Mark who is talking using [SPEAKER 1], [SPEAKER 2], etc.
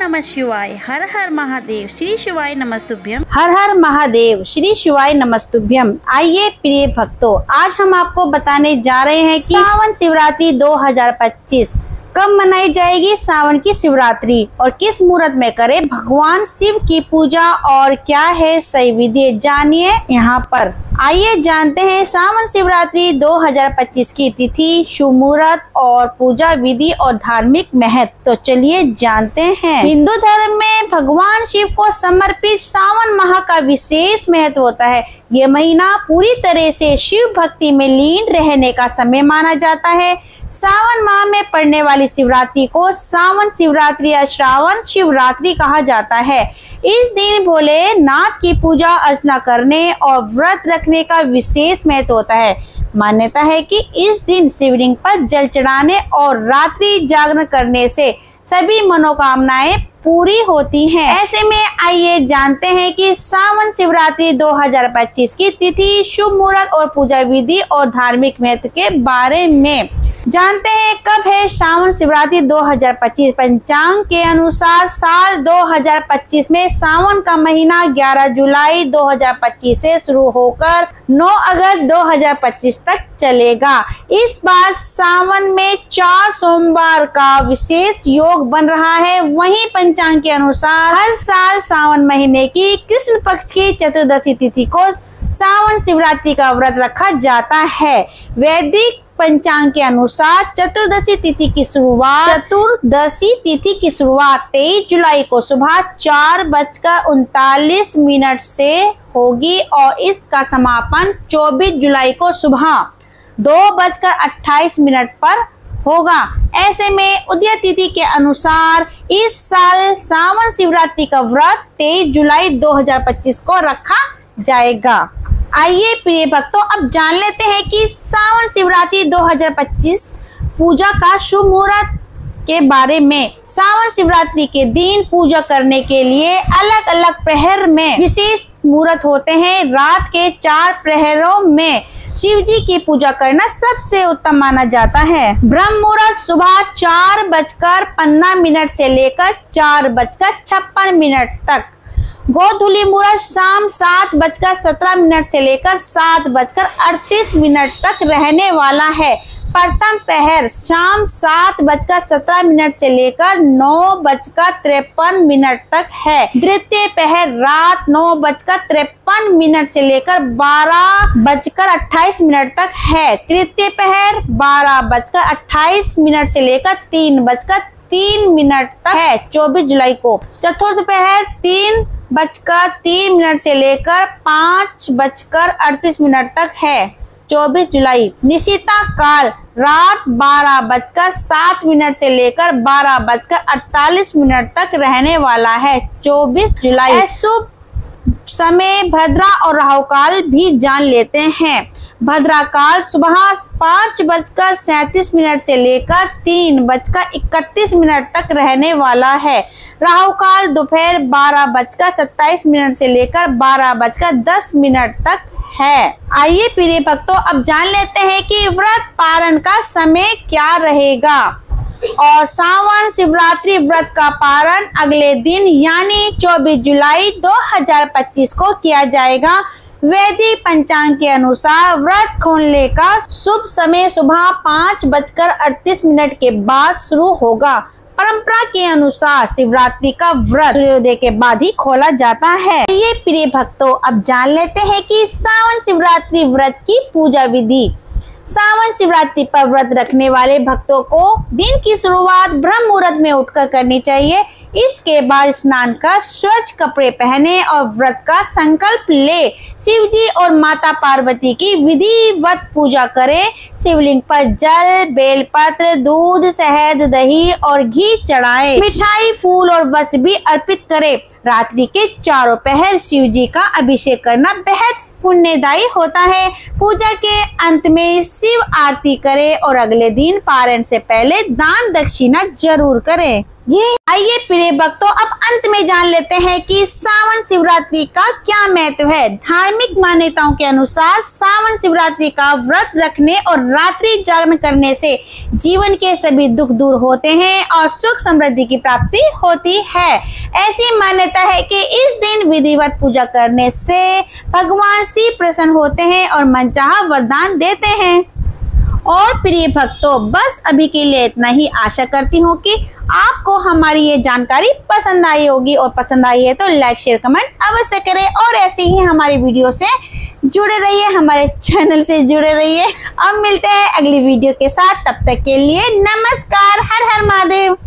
[SPEAKER 1] नमः शिवाय। हर हर महादेव। श्री शिवाय नमस्तुभ्यम।
[SPEAKER 2] हर हर महादेव। श्री शिवाय नमस्तुभ्यम। आइए प्रिय भक्तों, आज हम आपको बताने जा रहे हैं कि सावन शिवरात्रि 2025 कब मनाई जाएगी। सावन की शिवरात्रि और किस मुहूर्त में करें भगवान शिव की पूजा और क्या है सही विधि, जानिए यहाँ पर। आइए जानते हैं सावन शिवरात्रि 2025 की तिथि, शुभ मुहूर्त और पूजा विधि और धार्मिक महत्व। तो चलिए जानते हैं। हिंदू धर्म में भगवान शिव को समर्पित सावन माह का विशेष महत्व होता है। ये महीना पूरी तरह से शिव भक्ति में लीन रहने का समय माना जाता है। सावन माह में पड़ने वाली शिवरात्रि को सावन शिवरात्रि या श्रावण शिवरात्रि कहा जाता है। इस दिन भोलेनाथ की पूजा अर्चना करने और व्रत रखने का विशेष महत्व होता है। मान्यता है कि इस दिन शिवलिंग पर जल चढ़ाने और रात्रि जागरण करने से सभी मनोकामनाएं पूरी होती हैं। ऐसे में आइए जानते हैं कि सावन शिवरात्रि 2025 की तिथि, शुभ मुहूर्त और पूजा विधि और धार्मिक महत्व के बारे में। जानते हैं कब है सावन शिवरात्रि 2025। पंचांग के अनुसार साल 2025 में सावन का महीना 11 जुलाई 2025 से शुरू होकर 9 अगस्त 2025 तक चलेगा। इस बार सावन में 4 सोमवार का विशेष योग बन रहा है। वहीं पंचांग के अनुसार हर साल सावन महीने की कृष्ण पक्ष की चतुर्दशी तिथि को सावन शिवरात्रि का व्रत रखा जाता है। वैदिक पंचांग के अनुसार चतुर्दशी तिथि की शुरुआत 23 जुलाई को सुबह 4:39 से होगी और इसका समापन 24 जुलाई को सुबह 2:28 पर होगा। ऐसे में उदय तिथि के अनुसार इस साल सावन शिवरात्रि का व्रत 23 जुलाई 2025 को रखा जाएगा। आइए प्रिय भक्तों, अब जान लेते हैं कि सावन शिवरात्रि 2025 पूजा का शुभ मुहूर्त के बारे में। सावन शिवरात्रि के दिन पूजा करने के लिए अलग अलग प्रहर में विशेष मुहूर्त होते हैं। रात के 4 प्रहरों में शिव जी की पूजा करना सबसे उत्तम माना जाता है। ब्रह्म मुहूर्त सुबह 4:15 से लेकर 4:56 तक। गोधूली मुहूर्त शाम 7:17 से लेकर 7:38 तक रहने वाला है। प्रथम पहर शाम 7:17 से लेकर 9:53 तक है। द्वितीय पहर रात 9:53 से लेकर 12:28 तक है। तृतीय पहर 12:28 से लेकर 3:03 तक है 24 जुलाई को। चतुर्थ पहर 3:03 से लेकर 5:38 तक है 24 जुलाई। निशिता काल रात 12:07 से लेकर 12:48 तक रहने वाला है 24 जुलाई। शुभ समय भद्रा और राहु काल भी जान लेते हैं। भद्रा काल सुबह 5:37 से लेकर 3:31 तक रहने वाला है। राहु काल दोपहर 12:27 से लेकर 12:10 तक है। आइए प्रिय भक्तों, अब जान लेते हैं कि व्रत पारण का समय क्या रहेगा। और सावन शिवरात्रि व्रत का पारण अगले दिन यानी 24 जुलाई 2025 को किया जाएगा। वैदिक पंचांग के अनुसार व्रत खोलने का शुभ समय सुबह 5:38 के बाद शुरू होगा। परंपरा के अनुसार शिवरात्रि का व्रत सूर्योदय के बाद ही खोला जाता है। ये प्रिय भक्तों, अब जान लेते हैं कि सावन शिवरात्रि व्रत की पूजा विधि। सावन शिवरात्रि पर व्रत रखने वाले भक्तों को दिन की शुरुआत ब्रह्म मुहूर्त में उठकर करनी चाहिए। इसके बाद स्नान कर स्वच्छ कपड़े पहने और व्रत का संकल्प ले शिव जी और माता पार्वती की विधिवत पूजा करें। शिवलिंग पर जल, बेलपत्र, दूध, शहद, दही और घी चढ़ाएं। मिठाई, फूल और वस्त्र भी अर्पित करें। रात्रि के 4 पहर शिव जी का अभिषेक करना बेहद पुण्यदायी होता है। पूजा के अंत में शिव आरती करें और अगले दिन पारण से पहले दान दक्षिणा जरूर करें। ये आइए प्रिय भक्तों, अब अंत में जान लेते हैं कि सावन शिवरात्रि का क्या महत्व है। धार्मिक मान्यताओं के अनुसार सावन शिवरात्रि का व्रत रखने और रात्रि जागरण करने से जीवन के सभी दुख दूर होते हैं और सुख समृद्धि की प्राप्ति होती है। ऐसी मान्यता है कि इस दिन विधिवत पूजा करने से भगवान शिव प्रसन्न होते हैं और मनचाहा वरदान देते हैं। और प्रिय भक्तों, बस अभी के लिए इतना ही। आशा करती हूँ कि आपको हमारी ये जानकारी पसंद आई होगी, और पसंद आई है तो लाइक शेयर कमेंट अवश्य करें और ऐसे ही हमारी वीडियो से जुड़े रहिए, हमारे चैनल से जुड़े रहिए। अब मिलते हैं अगली वीडियो के साथ, तब तक के लिए नमस्कार। हर हर महादेव।